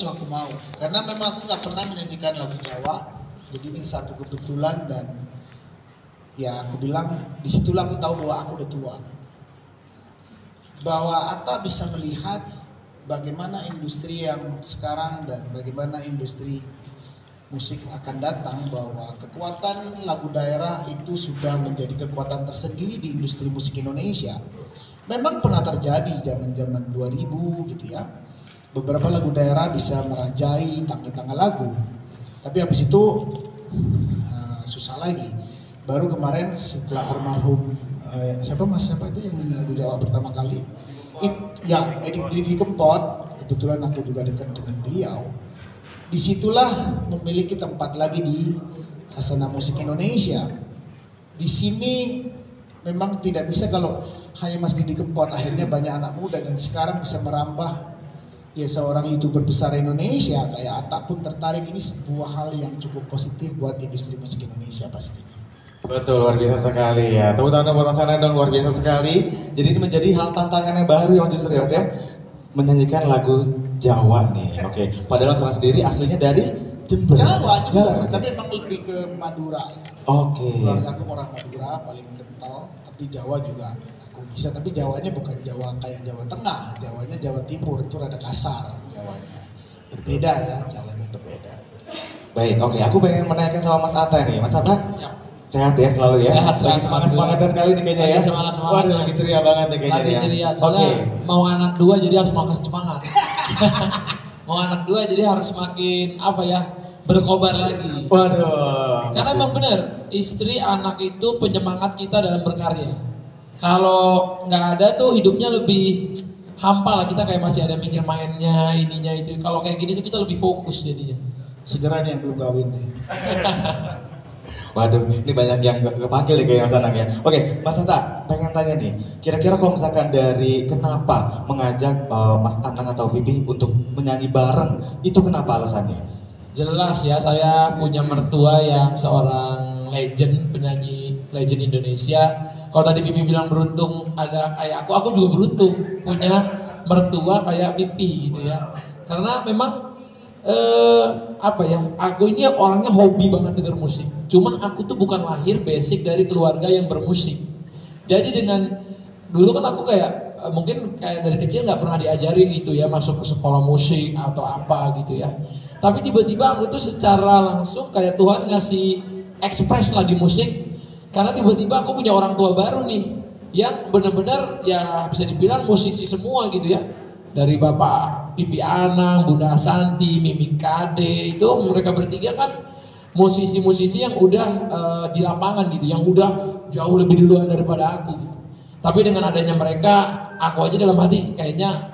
itu aku mau, karena memang aku nggak pernah menyanyikan lagu Jawa, jadi ini satu kebetulan dan ya aku bilang disitulah aku tahu bahwa aku udah tua, bahwa Atta bisa melihat bagaimana industri yang sekarang dan bagaimana industri musik akan datang, bahwa kekuatan lagu daerah itu sudah menjadi kekuatan tersendiri di industri musik Indonesia. Memang pernah terjadi zaman-zaman 2000 gitu ya. Beberapa lagu daerah bisa merajai tangga-tangga lagu. Tapi habis itu susah lagi. Baru kemarin setelah almarhum siapa itu yang nyanyi lagu Jawa pertama kali? Edi Kempot, kebetulan aku juga dekat dengan beliau. Disitulah memiliki tempat lagi di Hasana Musik Indonesia. Di sini memang tidak bisa kalau hanya Mas Didi Kempot, akhirnya banyak anak muda dan sekarang bisa merambah ya seorang YouTuber besar Indonesia kayak Atta pun tertarik. Ini sebuah hal yang cukup positif buat industri musik Indonesia pastinya. Betul, luar biasa sekali ya. Tepuk tangan buat Mas Anang dong, luar biasa sekali. Jadi ini menjadi hal tantangan yang baru yang justru ya Mas ya, menyanyikan lagu Jawa nih. Oke, padahal Mas Anang sendiri aslinya dari Jember. Jawa, tapi memang lebih ke Madura. Oke. Keluarga aku orang Madura paling kental, tapi Jawa juga aku bisa, tapi Jawanya bukan Jawa kayak Jawa Tengah, Jawanya Jawa Timur, itu rada kasar Jawanya. Berbeda ya, caranya berbeda. Baik, oke, aku pengen menanyakan sama Mas Atta nih. Mas Atta, sehat ya selalu ya? Sehat, lagi semangat-semangatnya sekali nih kayaknya ya? Semangat-semangat. Waduh, lagi ceria banget nih kayaknya lagi ya? ceria, soalnya mau anak 2 jadi harus makin semangat. Mau anak 2 jadi harus makin apa ya, berkobar lagi. Waduh. Karena emang benar, istri anak itu penyemangat kita dalam berkarya. Kalau nggak ada tuh hidupnya lebih hampa lah, kita kayak masih ada mikir mainnya, ininya itu. Kalau kayak gini tuh kita lebih fokus jadinya. Segera nih yang belum kawin nih. Waduh, ini banyak yang kepanggil nih kayak Mas Anang ya. Oke, Mas Atta, pengen tanya nih, kira-kira kalau misalkan dari kenapa mengajak Mas Anang atau Pipi untuk menyanyi bareng, itu kenapa alasannya? Jelas ya, saya punya mertua yang seorang legend, penyanyi legend Indonesia. Kalau tadi Pipi bilang beruntung ada kayak aku juga beruntung punya mertua kayak Pipi gitu ya. Karena memang aku ini orangnya hobi banget denger musik. Cuman aku tuh bukan lahir basic dari keluarga yang bermusik. Jadi dengan dulu kan aku kayak mungkin kayak dari kecil nggak pernah diajarin gitu ya, masuk ke sekolah musik atau apa gitu ya. Tapi tiba-tiba aku tuh secara langsung kayak Tuhan ngasih ekspres lah di musik. Karena tiba-tiba aku punya orang tua baru nih yang benar-benar ya bisa dibilang musisi semua gitu ya. Dari Bapak Pipi Anang, Bunda Asanti, Mimi Kade, itu mereka bertiga kan musisi-musisi yang udah di lapangan gitu, yang udah jauh lebih duluan daripada aku gitu. Tapi dengan adanya mereka, aku aja dalam hati kayaknya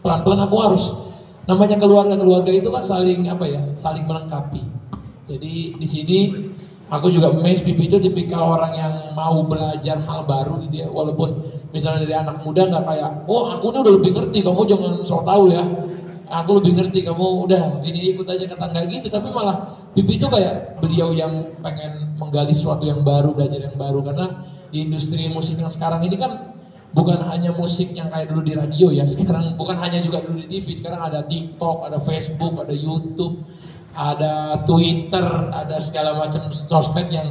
pelan-pelan aku harus, namanya keluarga itu kan saling saling melengkapi. Jadi di sini aku juga amazed, Pipi itu tipikal orang yang mau belajar hal baru gitu ya. Walaupun misalnya dari anak muda nggak kayak, oh aku ini udah lebih ngerti, kamu jangan sok tahu ya. Aku lebih ngerti, kamu udah ini ikut aja ke tangga gitu. Tapi malah Pipi itu kayak beliau yang pengen menggali sesuatu yang baru, belajar yang baru. Karena di industri musik yang sekarang ini kan bukan hanya musik yang kayak dulu di radio ya. Sekarang bukan hanya juga dulu di TV, sekarang ada TikTok, ada Facebook, ada YouTube, ada Twitter, ada segala macam sosmed yang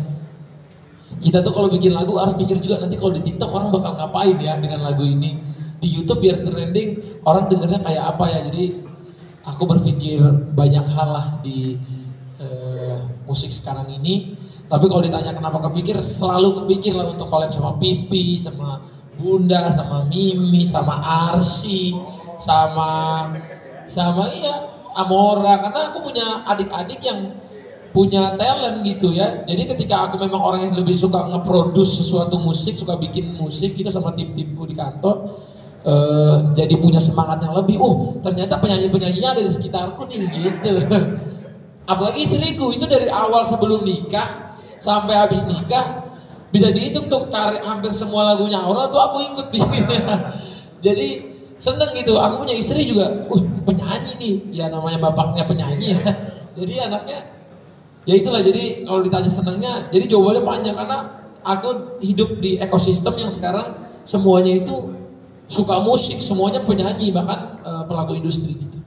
kita tuh kalau bikin lagu harus pikir juga nanti kalau di TikTok orang bakal ngapain ya dengan lagu ini, di YouTube biar trending orang dengernya kayak apa ya. Jadi aku berpikir banyak hal lah di musik sekarang ini. Tapi kalau ditanya kenapa kepikir, selalu kepikir lah untuk collab sama Pipi, sama Bunda, sama Mimi, sama Arsi, sama Amora, karena aku punya adik-adik yang punya talent gitu ya. Jadi ketika aku memang orang yang lebih suka nge-produce sesuatu musik, suka bikin musik gitu sama tim-timku di kantor, jadi punya semangat yang lebih. Oh ternyata penyanyi-penyanyinya ada di sekitarku nih gitu. Apalagi istriku itu dari awal sebelum nikah sampai habis nikah bisa dihitung tuh hampir semua lagunya Aura tuh aku ikut bikinnya. Jadi seneng gitu, aku punya istri juga, penyanyi nih, ya namanya bapaknya penyanyi ya. Jadi anaknya, ya itulah. Jadi kalau ditanya senengnya, jadi jawabannya panjang karena aku hidup di ekosistem yang sekarang semuanya itu suka musik, semuanya penyanyi, bahkan pelaku industri gitu.